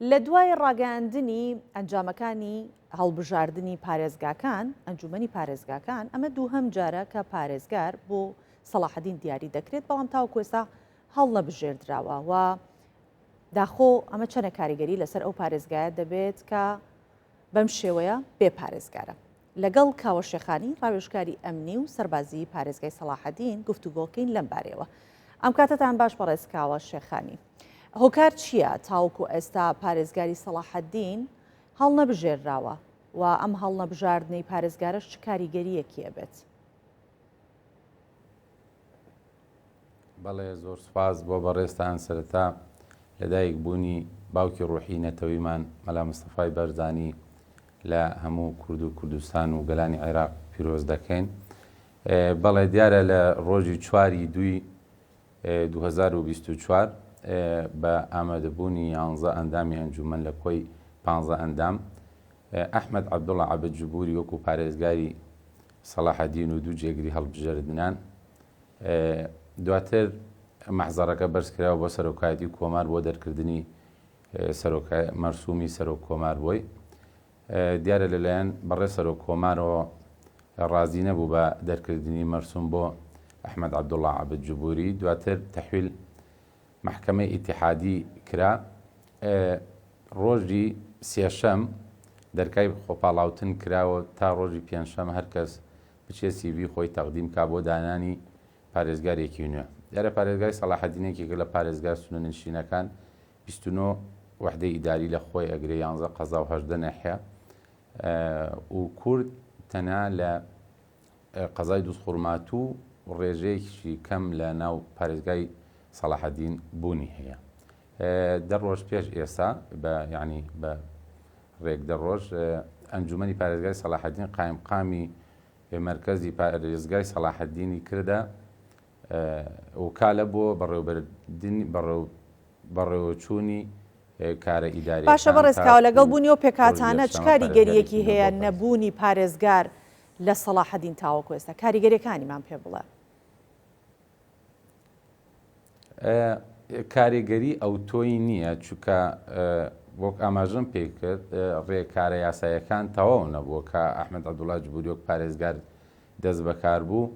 لە دوای ڕاگەاندنی ئەنجامەکانی هەڵبژاردننی پارێزگاکان ئەنجومەنی پارێزگاکان ئەمە دووهەم جارە کە پارێزگار بۆ سەلاحەدین دیاری دەکرێت بەڵام تاوەکو ئێستا هەڵ نەبژێردراوە و داخۆ ئەمە چەنە کاریگەری لەسەر ئەو پارێزگایە دەبێت کە بەم شێوەیە بێ پارێزگارە. لەگەڵ کاوەشێخانی ڕاوێژکاری ئەمنی و سەربازی پارێزگای سەلاحەدین گفتوگۆکەین لەم بارەوە. ئەم کاتتان باش بەڕێز کاوەشێخانی. هۆکار چییە تاوەکو ئێستا پارێزگاری سەلاحەدین هەڵ نەبژێرراوە و ئەم هەڵ نەبژاردنەی پارێزگارش چ کاریگەریەکیە بێت؟ بەڵێ زۆر سوپاس بۆ بەڕێستان سەرەتا لەدایک بوونی باوکی ڕوحی نەتەوەیمان مەلا مستەفای بەرزانی لە هەموو کورد و کوردستان و گەلانی عێراق پیرۆز دەکەین. بەڵێ دیارە لە ڕۆژی 4 دوای 2024 بە ئامادەبوونی 11 ئەندامی ئەنجومەن لە کۆی 15 ئەندام ئەحمەد عەبدوڵڵا عەبدجوبوری وەکو پارێزگاری سەلاحەدین و دوو جێگری هەڵبژێردنان دواتر مەحزەرەکە بەرزکراوە بۆ سەرۆکایەتی کۆمار بۆ دەرکردنی مەرسومی سەرۆک کۆمار بووی. دیارە لەلایەن بەڕێ سەرۆک کۆمارەوە ڕازی نەبوو بە دەرکردنی مەرسوم بۆ ئەحمەد عەبدوڵڵا عەبدجوبوری. دواتر تەحویل محکەمەی ئیتیحادی کرا. ڕۆژی سێشەم دەرکای خۆپاڵاوتن کراوە تا ڕۆژی پێنجشەم هەر کەس بچێ سیڤی خۆی تەقدیم کا بۆ دانانی پارێزگارێکی نوێ. دیارە پارێزگای سەلاحەدینێکێکە لە پارێزگای سونەنشینەکان 29 وحدەی ئیداری لە خۆی ئەگرێ 11 قەزا و 18 ناحیە و کورد تەنها لە قەزای دووسخورمات و ڕێژەیەکی کەم لە ناو پارێزگای سەلاحەدین بوونی هەیە. دە ڕۆژ پێش ئێستا ینی بە ڕێک دە ڕۆژ ئەنجومەنی پارێزگای سەلاحەدین قایمقامی مرکزی پارێزگای سەلاحەدینی کردە وکالە بۆ بەڕێوەچوونی کارە ئیداری. باشە بەڕێزکاوە لەگەڵ بوونی و پێکاتانە چ کاریگەریەکی هەیە نەبوونی پارێزگار لە سەلاحەدین تاوەکو ئێستا کاریگەریەکانیمان پێ بڵێ؟ کاریگەری ئەو تۆی نییە چونکە وەک ئاماژەم پێ کرد ڕێکارە یاسایەکان تەواو نەبووە کە ئەحمەد عەبدوڵڵا جوبوری وەک پارێزگار دەست بەکار بوو.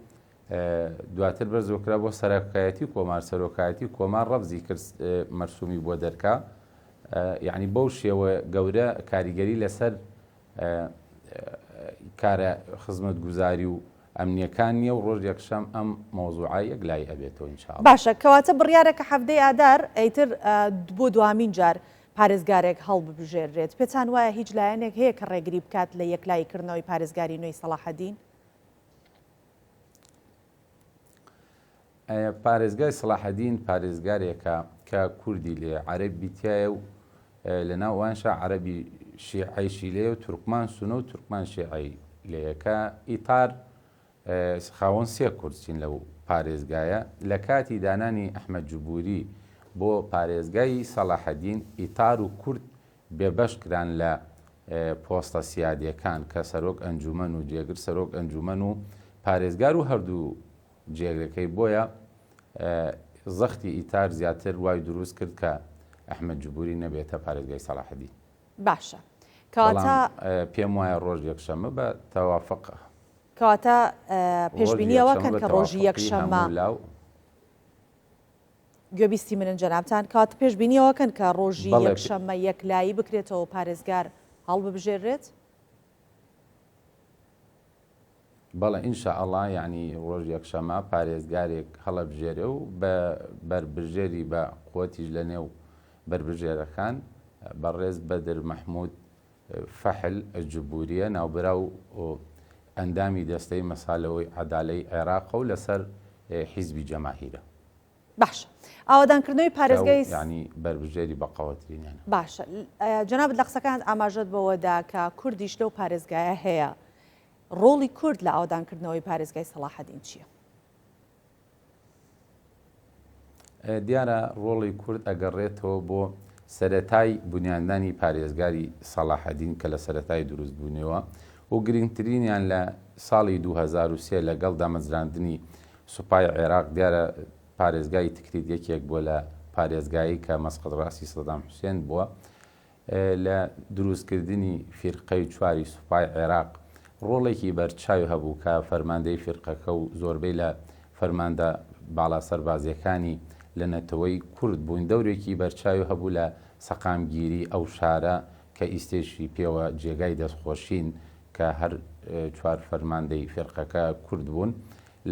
دواتر بەرزۆکرا بۆ سەرۆکایەتی کۆمار سەرۆکایەتی کۆمار ڕەفزی کرد مەرسومی بۆ دەرکا. یعنی بەو شێوە گەورە کاریگەری لەسەر کارە خزمەتگوزاری و ئەمنیەکان نیە و ڕۆژ یەکشەم ئەم مۆزوعە یەک لای ئەبێتەوە ئینشاءڵڵا. باشە کەواتە بڕیارێکە هەفتەی ئادار ئەیتر بۆ دوامین جار پارێزگارێک هەڵبژێردرێت. پێتان وایە هیچ لایەنێک هەیە کە ڕێگری بکات لە یەکلایکردنەوەی پارێزگاری نوێی سەلاحەدین؟ پارێزگای سەلاحەدین پارێزگارێکە کە کوردی لێ عەرەبی تایە و لەناوانشا عەرەبی شیعەیشی لێ و تورکمان سونە و تورکمان شیعەی لێیەکە ئیتار خاوەن سێ کورسین لەو پارێزگایە. لە کاتی دانانی ئەحمەد جوبوری بۆ پارێزگای سەلاحەدین ئیتار و کورد بێبەش کران لە پۆستە سیادیەکان کە سەرۆک ئەنجومەن و جێگر سەرۆک ئەنجومەن و پارێزگار و هەردوو جێگرەکەی بۆیە زەختی ئیتار زیاتر وای دروست کرد کە ئەحمەد جوبوری نەبێتە پارێزگای سەلاحەدین. باشە کەواتە پێم وایە ڕۆژ یەکشەمە بە تەوافق کەواتە پێشبینیەوەکەن کە ڕۆژی یەکشەمە گوێبیستی منن جەنابتان کات پێشبینیەوەکەن کە ڕۆژی یەکشەمە یەکلایی بکرێتەوە پارێزگار هەڵببژێرێت؟ بەڵێ ئینشاءڵڵا یعنی ڕۆژ یەکشەمە پارێزگارێک هەڵەبژێرێ و بە بەربژێری بە قووەتیش لە نێو بربژێرەکان بەڕێز بەدر مەحموود فەحل جوبوریە ناوبرا و ئەندامی دەستەی مەسالەوەی عەدالەی عێراق و لەسەر حیزبی جەماهیرە. باشە ئاوادانکردنەوەی پارێزگای ینی بربژێری بەقەوەترینیانە. باشە جەنابەت لە قسەکان ئاماژەت بەوەدا کە کوردیش لەو پارێزگایە هەیە. ڕۆڵی کورد لە ئاوادانکردنەوەی پارێزگای سەلاحەدین چییە؟ دیارە ڕۆڵی کورد ئەگەڕێتەوە بۆ سەرەتای بنیاندانی پارێزگاری سەلاحەدین کە لە سەرەتای دروست بوونەوە و گرنگترینیان لە ساڵی 2023 لەگەڵ دامەزراندنی سوپای عێراق دیارە پارێزگای تکریت یەکێک بۆ لە پارێزگایی کە مەسقط ڕاستی سەدام حوسێن بووە لە دروستکردنی فیرقەی چواری سوپای عێراق ڕۆڵێکی بەرچاوی هەبوو کە فەرماندەی فیرقەکە و زۆربەی لە فەرماندە باڵا سەربازیەکانی لە نەتەوەی کورد بووین دەورێکی بەرچاوی هەبوو لە سەقامگیری ئەو شارە کە ئیستێشی پێوە جێگای دەستخۆشین کە هەر چوار فەرماندەی فێرقەکە کورد بوون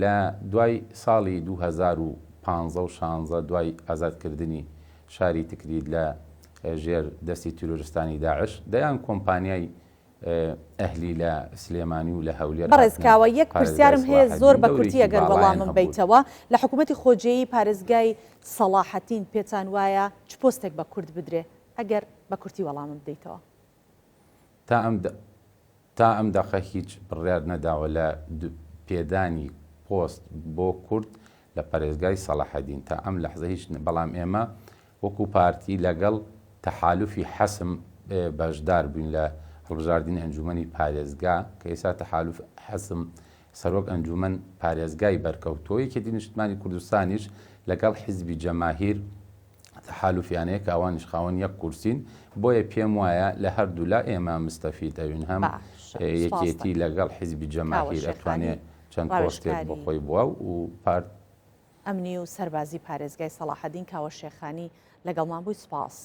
لە دوای ساڵی 2015 و 16 دوای ئازادکردنی شاری تکرید لە ژێر دەستی تیرۆریستانی داعش دەیان کۆمپانیای ئەهلی لە سلێمانی و لە هەولێر بەڕێزکاوە یەک پرسیارم هەیە زۆر بە کورتی ئەگەر وەڵامم بیتەوە لە حکوومەتی خۆجێیی پارێزگای سەلاحەتین پێتان وایە چ پۆستێک بە کورد بدرێ ئەگەر بە کورتی وەڵامم بدەیتەوە تا ئەم دەقە هیچ بڕیار نەداوە لە پێدانی پۆست بۆ کورد لە پارێزگای سەلاحەدین تا ئەم لەحزە هیچ بەڵام ئێمە وەکو پارتی لەگەڵ تەحالوفی حەسم بەشدار بووین لە هەڵبژاردننی ئەنجومەنی پارێزگا کە ئێستا تەحالوف حەسم سەرۆک ئەنجومەن پارێزگای بەرکەوتۆی کە نیشتمانی کوردستانیش لەگەڵ حیزبی جەماهیر تەحالوفیانەیە کە ئەوانیش خاوەن یەک کورسین بۆیە پێم وایە لە هەردوو لا ئێمە مستەفید ئەوین هەم یەکێتی لەگەڵ حیزبی جەماهیر ئەتوانێت چەند پۆستێک بخۆی بووە و پارت ئەمنی و سەربازی پارێزگای سەلاحەدین کاوە شێخانی لەگەڵمان بووی سپاس.